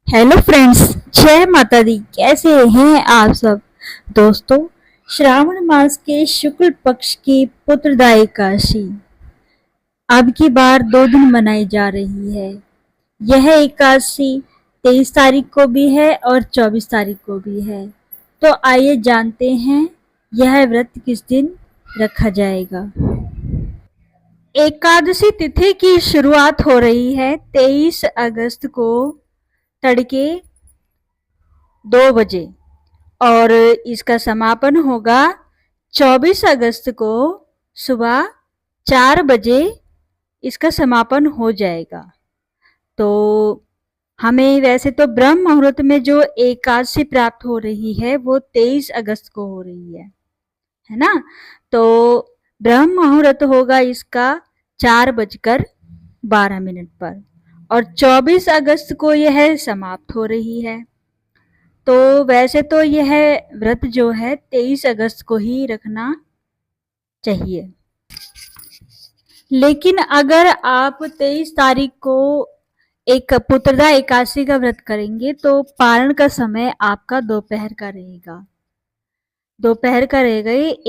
Hello friends, जय माता दी। कैसे हैं आप सब दोस्तों। श्रावण मास के शुक्ल पक्ष की पुत्रदायी एकादशी अब की बार 2 दिन मनाई जा रही है। यह एकादशी 23 तारीख को भी है और 24 तारीख को भी है। तो आइए जानते हैं यह व्रत किस दिन रखा जाएगा। एकादशी तिथि की शुरुआत हो रही है 23 अगस्त को तड़के 2 बजे और इसका समापन होगा 24 अगस्त को सुबह 4 बजे। इसका समापन हो जाएगा। तो हमें वैसे तो ब्रह्म मुहूर्त में जो एकादशी प्राप्त हो रही है वो 23 अगस्त को हो रही है ना। तो ब्रह्म मुहूर्त होगा इसका 4:12 पर और 24 अगस्त को यह समाप्त हो रही है। तो वैसे तो यह व्रत जो है 23 अगस्त को ही रखना चाहिए, लेकिन अगर आप 23 तारीख को एक पुत्रदा एकादशी का व्रत करेंगे तो पारण का समय आपका दोपहर का रहेगा।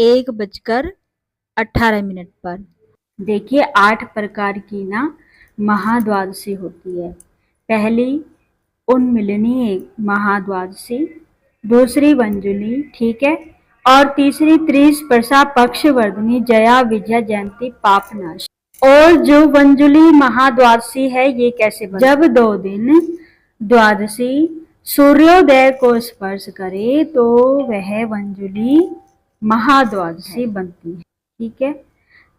1:18 पर। देखिए 8 प्रकार की ना महाद्वादशी होती है। पहली उन्मिलनी महाद्वादशी, दूसरी वंजुली, ठीक है, और तीसरी त्रिस्पर्शा पक्षवर्धनी जया विजया जयंती पापनाश। और जो वंजुली महाद्वादशी है ये कैसे बनती? जब 2 दिन द्वादशी सूर्योदय को स्पर्श करे तो वह वंजुली महाद्वादशी बनती है, ठीक है।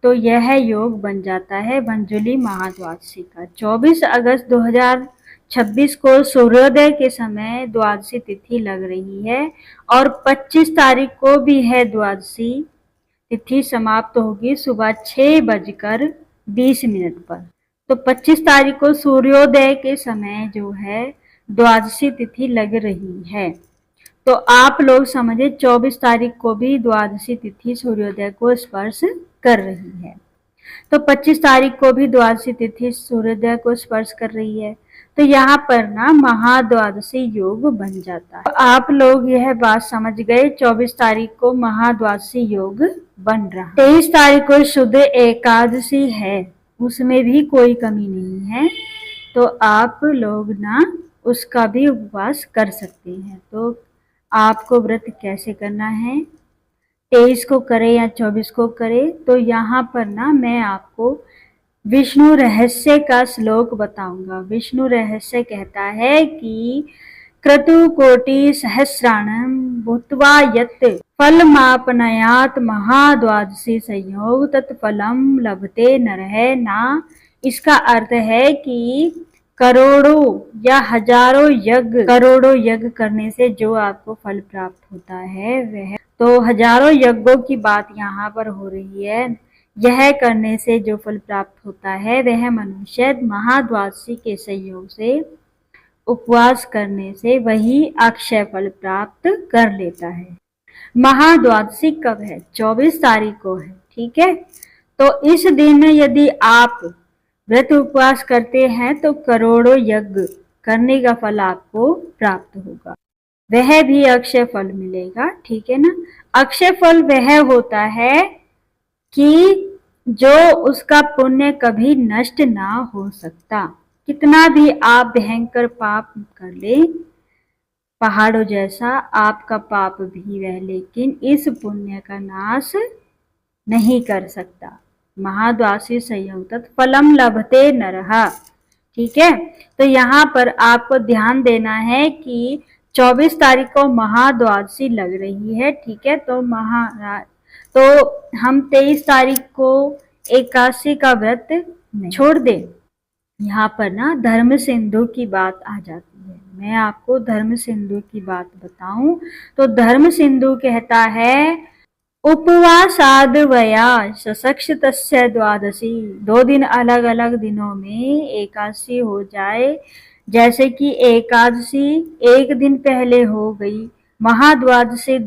तो यह योग बन जाता है वंजुली महाद्वादशी का। 24 अगस्त 2026 को सूर्योदय के समय द्वादशी तिथि लग रही है और 25 तारीख को भी है द्वादशी तिथि समाप्त होगी सुबह 6:20 पर। तो 25 तारीख को सूर्योदय के समय जो है द्वादशी तिथि लग रही है। तो आप लोग समझे 24 तारीख को भी द्वादशी तिथि सूर्योदय को स्पर्श कर रही है। तो 25 तारीख को भी द्वादशी तिथि सूर्योदय को स्पर्श कर रही है। तो यहाँ पर ना महाद्वादशी योग बन जाता है। तो आप लोग यह बात समझ गए, 24 तारीख को महाद्वादशी योग बन रहा है। 23 तारीख को शुद्ध एकादशी है, उसमें भी कोई कमी नहीं है। तो आप लोग ना उसका भी उपवास कर सकते हैं। तो आपको व्रत कैसे करना है, 23 को करे या 24 को करे। तो यहाँ पर ना मैं आपको विष्णु रहस्य का श्लोक बताऊंगा। विष्णु रहस्य कहता है कि क्रतुकोटि सहस्राणम भूत्वा यत् फलमापनयात् महाद्वादशी संयोग तत्फलम लभते नरः ना। इसका अर्थ है कि करोड़ों या हजारों यज्ञ, करोड़ों यज्ञ करने से जो आपको फल प्राप्त होता है वह, तो हजारों यज्ञों की बात यहाँ पर हो रही है। यह करने से जो फल प्राप्त होता है वह मनुष्य महाद्वादशी के संयोग से उपवास करने से वही अक्षय फल प्राप्त कर लेता है। महाद्वादशी कब है? 24 तारीख को है, ठीक है। तो इस दिन यदि आप व्रत उपवास करते हैं तो करोड़ों यज्ञ करने का फल आपको प्राप्त होगा, वह भी अक्षय फल मिलेगा, ठीक है ना। अक्षय फल वह होता है कि जो उसका पुण्य कभी नष्ट ना हो सकता। कितना भी आप भयंकर पाप कर ले, पहाड़ों जैसा आपका पाप भी वह, लेकिन इस पुण्य का नाश नहीं कर सकता। महाद्वादशी संयोग फलम लभते नरः, ठीक है। तो यहाँ पर आपको ध्यान देना है कि 24 तारीख को महाद्वादशी लग रही है, ठीक है। तो हम 23 तारीख को एकादशी का व्रत छोड़ दें। यहाँ पर ना धर्म सिंधु की बात आ जाती है। मैं आपको धर्म सिंधु की बात बताऊं तो धर्म सिंधु कहता है उपवासाद वया सशक्ष तस्य द्वादशी। 2 दिन अलग अलग दिनों में एकादशी हो जाए, जैसे कि एकादशी एक दिन पहले हो गई, महाद्वादशी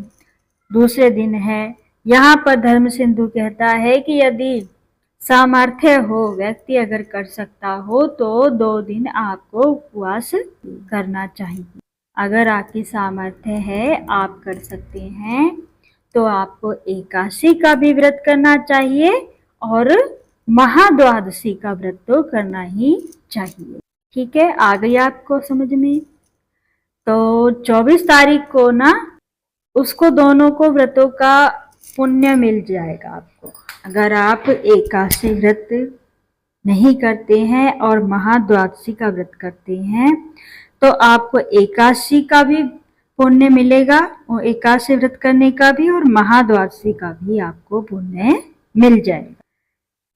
दूसरे दिन है। यहाँ पर धर्म सिंधु कहता है कि यदि सामर्थ्य हो, व्यक्ति अगर कर सकता हो तो 2 दिन आपको उपवास करना चाहिए। अगर आपकी सामर्थ्य है, आप कर सकते हैं, तो आपको एकादशी का भी व्रत करना चाहिए और महाद्वादशी का व्रत तो करना ही चाहिए। ठीक है, आ गई आपको समझ में? तो 24 तारीख को ना उसको दोनों को व्रतों का पुण्य मिल जाएगा आपको। अगर आप एकादशी व्रत नहीं करते हैं और महाद्वादशी का व्रत करते हैं तो आपको एकादशी का भी पुण्य मिलेगा और एकादशी व्रत करने का भी और महाद्वादशी का भी आपको पुण्य मिल जाएगा।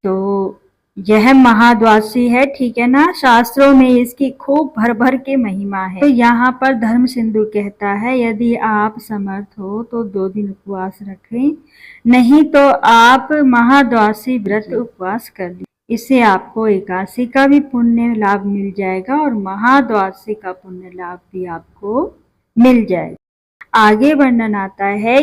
तो यह महाद्वादशी है, ठीक है ना। शास्त्रों में इसकी खूब भर भर के महिमा है। तो यहाँ पर धर्म सिंधु कहता है यदि आप समर्थ हो तो 2 दिन उपवास रखें, नहीं तो आप महाद्वादशी व्रत उपवास कर लीजिए। इससे आपको एकादशी का भी पुण्य लाभ मिल जाएगा और महाद्वादशी का पुण्य लाभ भी आपको मिल जाएगा। आगे वर्णन आता है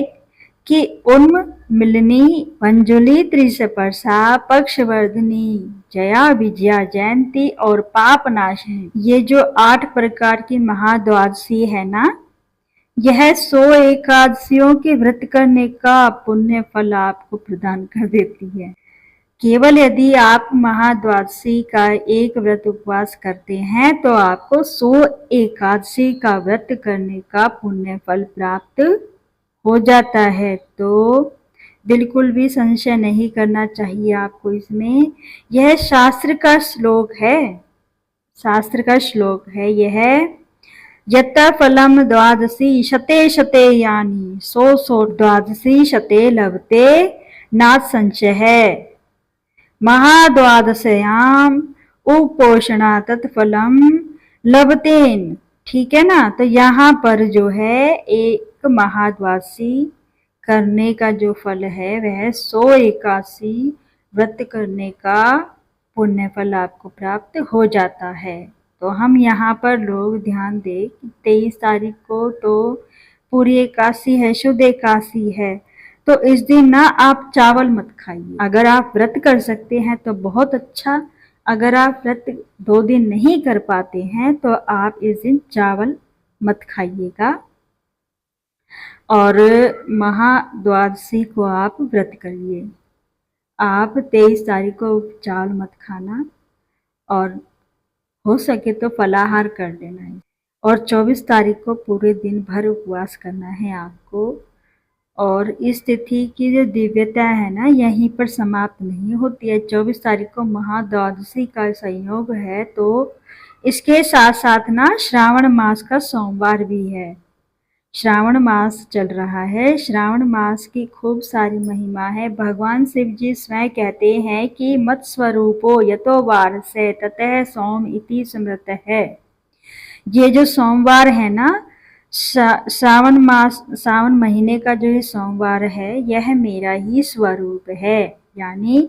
कि उन्मिलिनी मंजुली त्रिशपर्शा पक्षवर्धिनी जया विजया जयंती और पाप नाशिनी, ये जो 8 प्रकार की महाद्वादशी है ना, यह 100 एकादशियों के व्रत करने का पुण्य फल आपको प्रदान कर देती है। केवल यदि आप महाद्वादशी का एक व्रत उपवास करते हैं तो आपको 100 एकादशी का व्रत करने का पुण्य फल प्राप्त हो जाता है। तो बिल्कुल भी संशय नहीं करना चाहिए आपको इसमें। यह शास्त्र का श्लोक है, शास्त्र का श्लोक है यह। यत फलम द्वादशी शते शते यानी सो द्वादशी शते लभते नाथ संशय है। महाद्वादश्याम उपोषणा तत्फलम लभतेन। ठीक है ना। तो यहाँ पर जो है एक महाद्वादशी करने का जो फल है वह 100 एकादशी व्रत करने का पुण्य फल आपको प्राप्त हो जाता है। तो हम यहाँ पर लोग ध्यान दें कि 23 तारीख को तो पूरी एकादशी है, शुद्ध एकादशी है, तो इस दिन ना आप चावल मत खाइए। अगर आप व्रत कर सकते हैं तो बहुत अच्छा, अगर आप व्रत 2 दिन नहीं कर पाते हैं तो आप इस दिन चावल मत खाइएगा और महाद्वादशी को आप व्रत करिए। आप 23 तारीख को चावल मत खाना और हो सके तो फलाहार कर लेना है और 24 तारीख को पूरे दिन भर उपवास करना है आपको। और इस तिथि की जो दिव्यता है ना यहीं पर समाप्त नहीं होती है। 24 तारीख को महाद्वादशी का संयोग है तो इसके साथ साथ ना श्रावण मास का सोमवार भी है। श्रावण मास चल रहा है, श्रावण मास की खूब सारी महिमा है। भगवान शिव जी स्वयं कहते हैं कि मत स्वरूपो यतो वार से ततः सोम इति स्मृत है। ये जो सोमवार है ना, श्रावण मास, सावन महीने का जो ये सोमवार है यह मेरा ही स्वरूप है, यानी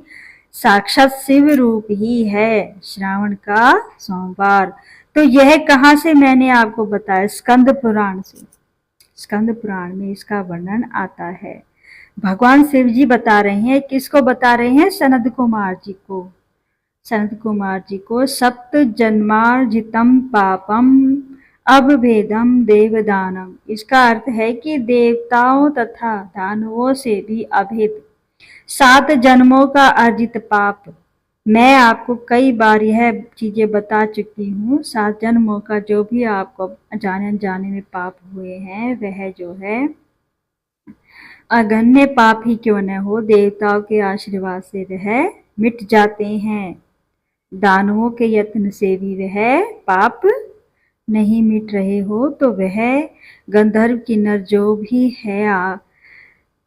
साक्षात शिव रूप ही है श्रावण का सोमवार। तो यह कहाँ से मैंने आपको बताया, स्कंद पुराण से। स्कंद पुराण में इसका वर्णन आता है। भगवान शिव जी बता रहे हैं, किसको बता रहे हैं? सनत कुमार जी को। सनत कुमार जी को सप्त जन्मार्जितम पापम अभेदम देवदानम। इसका अर्थ है कि देवताओं तथा दानवों से भी अभेद 7 जन्मों का अर्जित पाप। मैं आपको कई बार यह चीजें बता चुकी हूँ। 7 जन्मों का जो भी आपको जाने अनजाने में पाप हुए हैं वह जो है अगण्य पाप ही क्यों न हो, देवताओं के आशीर्वाद से वह मिट जाते हैं। दानवों के यत्न से भी वह पाप नहीं मिट रहे हो तो वह गंधर्व किन्नर जो भी है,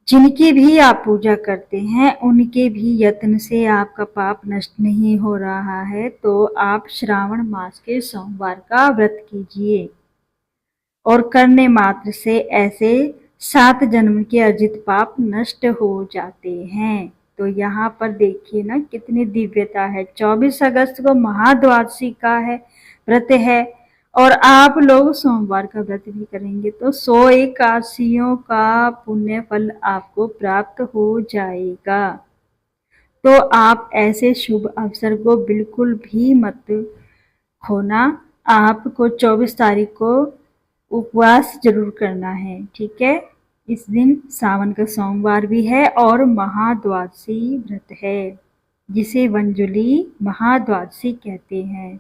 जिनकी भी आप पूजा करते हैं, उनके भी यत्न से आपका पाप नष्ट नहीं हो रहा है तो आप श्रावण मास के सोमवार का व्रत कीजिए और करने मात्र से ऐसे 7 जन्म के अर्जित पाप नष्ट हो जाते हैं। तो यहाँ पर देखिए ना कितनी दिव्यता है। 24 अगस्त को महाद्वादशी का है व्रत है और आप लोग सोमवार का व्रत भी करेंगे तो 100 एकादशियों का पुण्य फल आपको प्राप्त हो जाएगा। तो आप ऐसे शुभ अवसर को बिल्कुल भी मत खोना। आपको 24 तारीख को उपवास जरूर करना है, ठीक है। इस दिन सावन का सोमवार भी है और महाद्वादशी व्रत है, जिसे वंजुली महाद्वादशी कहते हैं।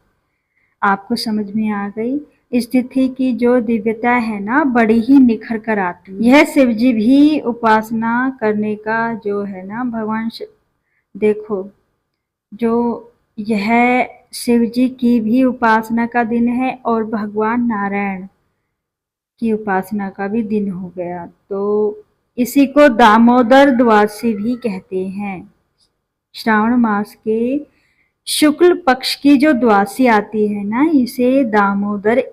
आपको समझ में आ गई। इस तिथि की जो दिव्यता है ना, बड़ी ही निखर कर आती है। यह शिव जी भी उपासना करने का जो है ना भगवान, देखो जो यह शिव जी की भी उपासना का दिन है और भगवान नारायण की उपासना का भी दिन हो गया, तो इसी को दामोदर द्वादशी भी कहते हैं। श्रावण मास के शुक्ल पक्ष की जो द्वादशी आती है ना, इसे दामोदर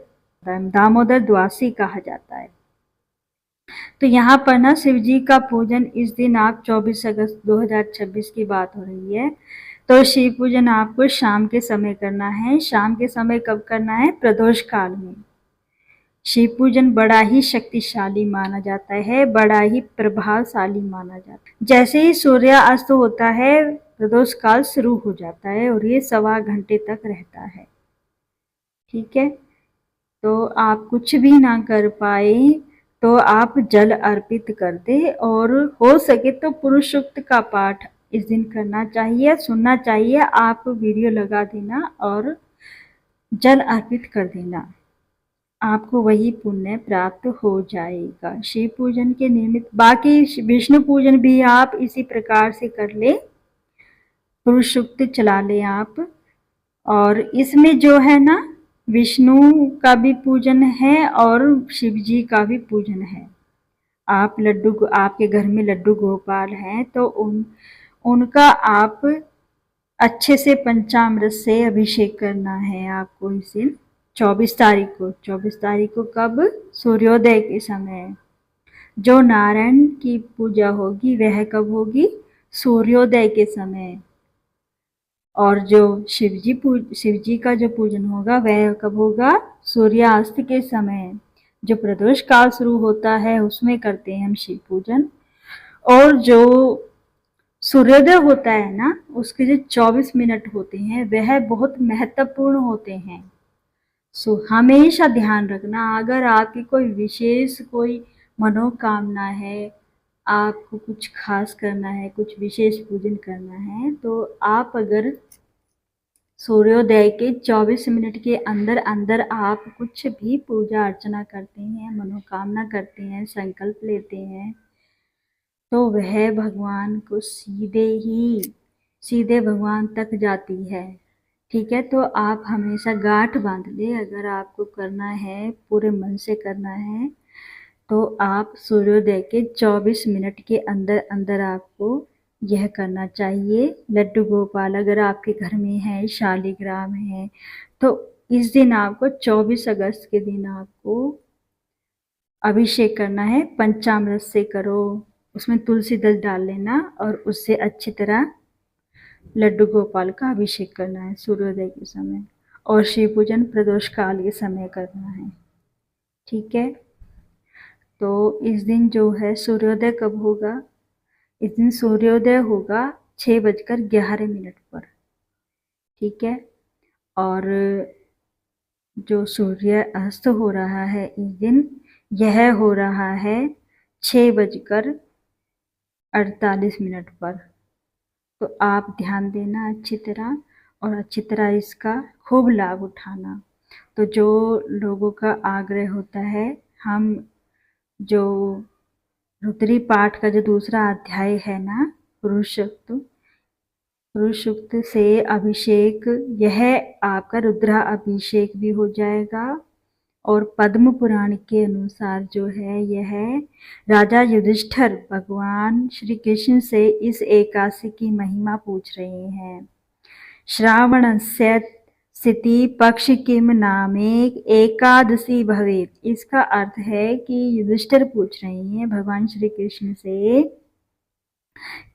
द्वादशी कहा जाता है। तो यहाँ पर ना शिव जी का पूजन इस दिन आप 24 अगस्त 2026 की बात हो रही है, तो शिव पूजन आपको शाम के समय करना है। शाम के समय कब करना है? प्रदोष काल में। शिव पूजन बड़ा ही शक्तिशाली माना जाता है, बड़ा ही प्रभावशाली माना जाता है। जैसे ही सूर्यास्त होता है, प्रदोष काल शुरू हो जाता है और ये 1.25 घंटे तक रहता है, ठीक है। तो आप कुछ भी ना कर पाए तो आप जल अर्पित कर दे, और हो सके तो पुरुष सूक्त का पाठ इस दिन करना चाहिए, सुनना चाहिए। आप वीडियो लगा देना और जल अर्पित कर देना, आपको वही पुण्य प्राप्त हो जाएगा शिव पूजन के निमित्त। बाकी विष्णु पूजन भी आप इसी प्रकार से कर ले, पुरुष सूक्त चला ले आप। और इसमें जो है ना, विष्णु का भी पूजन है और शिव जी का भी पूजन है। आपके घर में लड्डू गोपाल हैं, तो उनका आप अच्छे से पंचामृत से अभिषेक करना है आपको इस दिन 24 तारीख को। 24 तारीख को कब? सूर्योदय के समय। जो नारायण की पूजा होगी वह कब होगी? सूर्योदय के समय। और जो शिव जी का जो पूजन होगा वह कब होगा? सूर्यास्त के समय। जो प्रदोष काल शुरू होता है उसमें करते हैं हम शिव पूजन। और जो सूर्योदय होता है ना, उसके जो 24 मिनट होते हैं वह बहुत महत्वपूर्ण होते हैं। हमेशा ध्यान रखना, अगर आपकी कोई विशेष कोई मनोकामना है, आपको कुछ खास करना है, कुछ विशेष पूजन करना है, तो आप अगर सूर्योदय के 24 मिनट के अंदर अंदर आप कुछ भी पूजा अर्चना करते हैं, मनोकामना करते हैं, संकल्प लेते हैं, तो वह भगवान को सीधे भगवान तक जाती है, ठीक है। तो आप हमेशा गांठ बांध ले, अगर आपको करना है, पूरे मन से करना है, तो आप सूर्योदय के 24 मिनट के अंदर अंदर आपको यह करना चाहिए। लड्डू गोपाल अगर आपके घर में है, शालिग्राम है, तो इस दिन आपको 24 अगस्त के दिन आपको अभिषेक करना है। पंचामृत से करो, उसमें तुलसी दल डाल लेना और उससे अच्छी तरह लड्डू गोपाल का अभिषेक करना है सूर्योदय के समय। और शिव पूजन प्रदोष काल के समय करना है, ठीक है। तो इस दिन जो है सूर्योदय कब होगा? इस दिन सूर्योदय होगा 6:11 पर, ठीक है। और जो सूर्य अस्त हो रहा है इस दिन, यह हो रहा है 6:48 पर। तो आप ध्यान देना अच्छी तरह, और अच्छी तरह इसका खूब लाभ उठाना। तो जो लोगों का आग्रह होता है, हम जो रुद्री पाठ का जो दूसरा अध्याय है ना, पुरुष सूक्त से अभिषेक, यह आपका रुद्रा अभिषेक भी हो जाएगा। और पद्म पुराण के अनुसार जो है, यह राजा युधिष्ठिर भगवान श्री कृष्ण से इस एकादशी की महिमा पूछ रहे हैं। श्रावणस्य स्थिति पक्ष किम नामे एकादशी भवेत। इसका अर्थ है कि युधिष्ठिर पूछ रहे हैं भगवान श्री कृष्ण से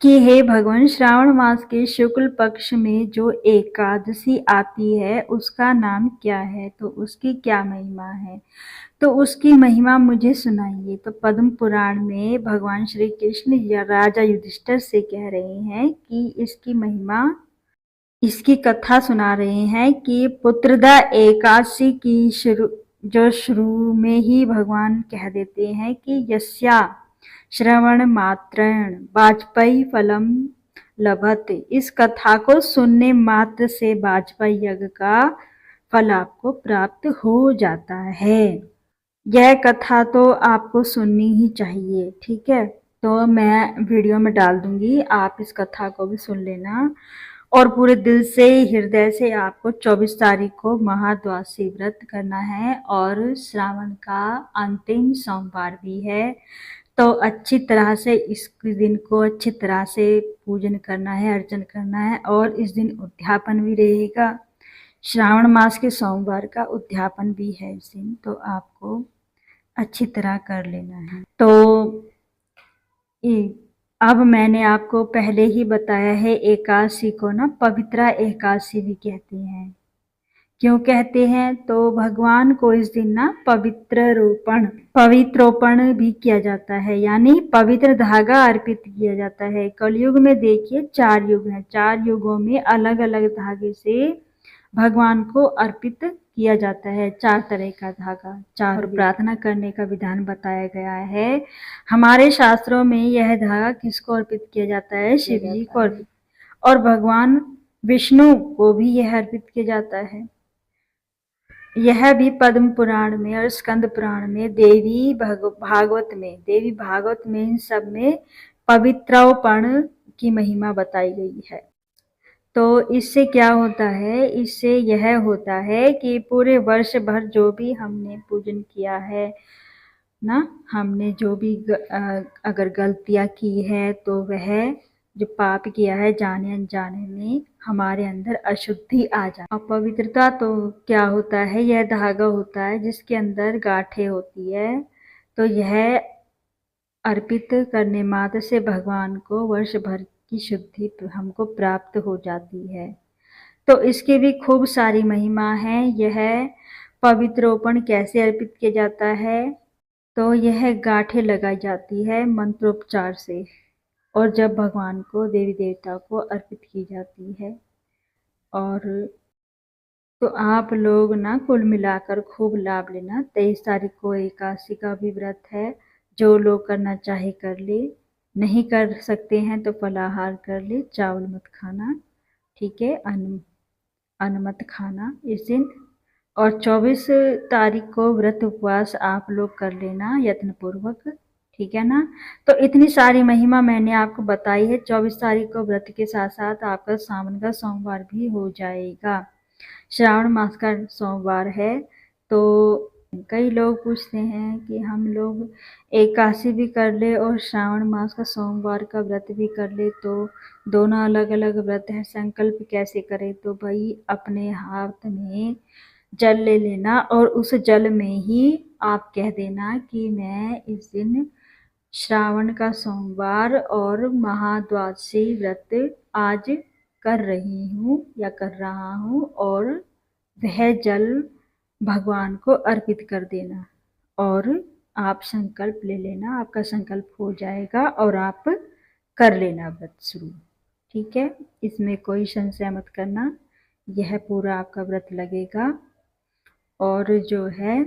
कि हे भगवान, श्रावण मास के शुक्ल पक्ष में जो एकादशी आती है उसका नाम क्या है, तो उसकी क्या महिमा है, तो उसकी महिमा मुझे सुनाइए। तो पद्म पुराण में भगवान श्री कृष्ण या राजा युधिष्ठिर से कह रहे हैं कि इसकी महिमा, इसकी कथा सुना रहे हैं कि पुत्रदा एकादशी की शुरू में ही भगवान कह देते हैं कि यस्या श्रवण मात्रेण वाजपेयी फलम लभते। इस कथा को सुनने मात्र से वाजपेयी यज्ञ का फल आपको प्राप्त हो जाता है। यह कथा तो आपको सुननी ही चाहिए, ठीक है। तो मैं वीडियो में डाल दूंगी, आप इस कथा को भी सुन लेना। और पूरे दिल से, हृदय से आपको 24 तारीख को महाद्वादशी व्रत करना है और श्रावण का अंतिम सोमवार भी है। तो अच्छी तरह से इस दिन को अच्छी तरह से पूजन करना है, अर्चन करना है। और इस दिन उद्यापन भी रहेगा, श्रावण मास के सोमवार का उद्यापन भी है इस दिन, तो आपको अच्छी तरह कर लेना है। तो अब मैंने आपको पहले ही बताया है, एकादशी को ना पवित्रा एकादशी भी कहते हैं। क्यों कहते हैं, तो भगवान को इस दिन ना पवित्रोपण भी किया जाता है, यानी पवित्र धागा अर्पित किया जाता है। कलयुग में देखिए 4 युग हैं, 4 युगों में अलग अलग धागे से भगवान को अर्पित किया जाता है, 4 तरह का धागा, 4 प्रार्थना करने का विधान बताया गया है। हमारे शास्त्रों में यह धागा किसको अर्पित किया जाता है, शिव जी को अर्पित, और भगवान विष्णु को भी यह अर्पित किया जाता है। यह भी पद्म पुराण में और स्कंद पुराण में, देवी भागवत में इन सब में पवित्रोपण की महिमा बताई गई है। तो इससे क्या होता है, इससे यह होता है कि पूरे वर्ष भर जो भी हमने पूजन किया है ना, हमने जो भी अगर गलतियां की है तो वह जो पाप किया है जाने अनजाने में, हमारे अंदर अशुद्धि आ जाए। अपवित्रता तो क्या होता है, यह धागा होता है जिसके अंदर गांठें होती है। तो यह अर्पित करने मात्र से भगवान को वर्ष भर की शुद्धि हमको प्राप्त हो जाती है। तो इसकी भी खूब सारी महिमा है। यह पवित्रोपण कैसे अर्पित किया जाता है, तो यह गांठें लगाई जाती है मंत्रोपचार से, और जब भगवान को, देवी देवता को अर्पित की जाती है। और तो आप लोग ना कुल मिलाकर खूब लाभ लेना। 23 तारीख को एकादशी का भी व्रत है, जो लोग करना चाहे कर ले, नहीं कर सकते हैं तो फलाहार कर ले, चावल मत खाना, ठीक है, अन्न मत खाना इस दिन। और 24 तारीख को व्रत उपवास आप लोग कर लेना यत्न पूर्वक, ठीक है ना। तो इतनी सारी महिमा मैंने आपको बताई है। 24 तारीख को व्रत के साथ साथ आपका सावन का सोमवार भी हो जाएगा। श्रावण मास का सोमवार है। तो कई लोग पूछते हैं कि हम लोग एकादशी भी कर ले और श्रावण मास का सोमवार का व्रत भी कर ले, तो दोनों अलग अलग व्रत हैं, संकल्प कैसे करें। तो भाई अपने हाथ में जल ले लेना और उस जल में ही आप कह देना कि मैं इस दिन श्रावण का सोमवार और महाद्वादशी व्रत आज कर रही हूँ या कर रहा हूँ, और वह जल भगवान को अर्पित कर देना। और आप संकल्प ले लेना, आपका संकल्प हो जाएगा और आप कर लेना व्रत शुरू, ठीक है। इसमें कोई संशय मत करना, यह पूरा आपका व्रत लगेगा। और जो है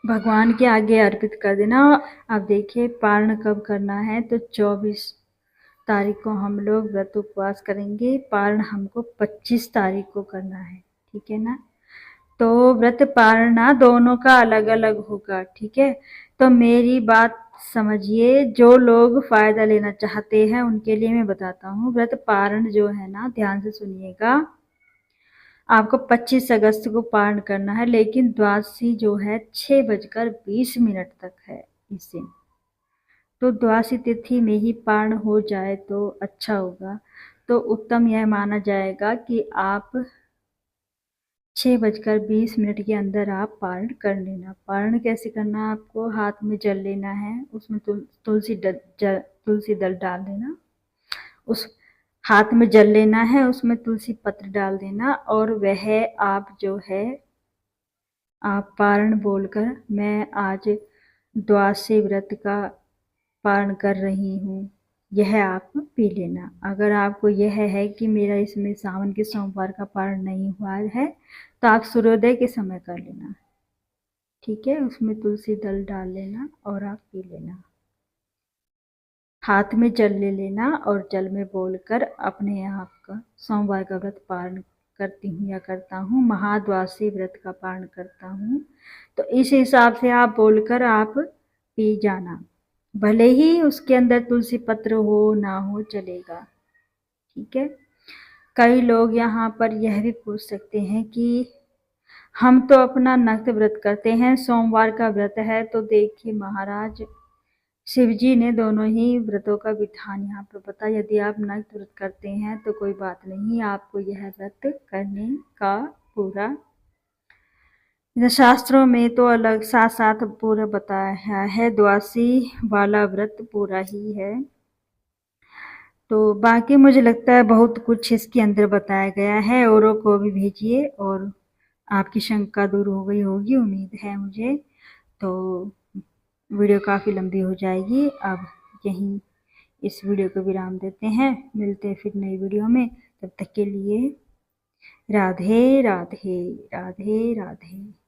भगवान के आगे अर्पित कर देना। अब देखिए पारण कब करना है, तो 24 तारीख को हम लोग व्रत उपवास करेंगे। पारण हमको 25 तारीख को करना है, ठीक है ना। तो व्रत पारणा दोनों का अलग अलग होगा, ठीक है। तो मेरी बात समझिए, जो लोग फायदा लेना चाहते हैं उनके लिए मैं बताता हूँ। व्रत पारण जो है ना, ध्यान से सुनिएगा, आपको 25 अगस्त को पारण करना है, लेकिन द्वादशी जो है 6:20 तक है इस दिन। तो द्वादशी तिथि में ही पारण हो जाए तो अच्छा होगा। तो उत्तम यह माना जाएगा कि आप 6:20 के अंदर आप पारण कर लेना। पारण कैसे करना है आपको, हाथ में जल लेना है, उसमें तुलसी दल डाल देना, उस हाथ में जल लेना है, उसमें तुलसी पत्र डाल देना, और वह आप जो है आप पारण बोलकर मैं आज द्वादशी व्रत का पारण कर रही हूँ, यह आप पी लेना। अगर आपको यह है कि मेरा इसमें सावन के सोमवार का पारण नहीं हुआ है तो आप सूर्योदय के समय कर लेना, ठीक है। उसमें तुलसी दल डाल लेना और आप पी लेना। हाथ में जल ले लेना और जल में बोलकर अपने आप का सोमवार का व्रत पारण करती हूँ या करता हूँ, महाद्वादशी व्रत का पारण करता हूँ। तो इस हिसाब से आप बोलकर आप पी जाना, भले ही उसके अंदर तुलसी पत्र हो ना हो चलेगा, ठीक है। कई लोग यहाँ पर यह भी पूछ सकते हैं कि हम तो अपना नक्त व्रत करते हैं, सोमवार का व्रत है, तो देखिए महाराज शिव जी ने दोनों ही व्रतों का विधान यहाँ पर बताया। यदि आप नक्त व्रत करते हैं तो कोई बात नहीं, आपको यह व्रत करने का पूरा शास्त्रों में तो अलग साथ साथ पूरा बताया है, द्वादशी वाला व्रत पूरा ही है। तो बाकी मुझे लगता है बहुत कुछ इसके अंदर बताया गया है, औरों को भी भेजिए और आपकी शंका दूर हो गई होगी, उम्मीद है मुझे। तो वीडियो काफ़ी लंबी हो जाएगी, अब यहीं इस वीडियो को विराम देते हैं, मिलते हैं फिर नई वीडियो में। तब तक के लिए राधे राधे राधे राधे।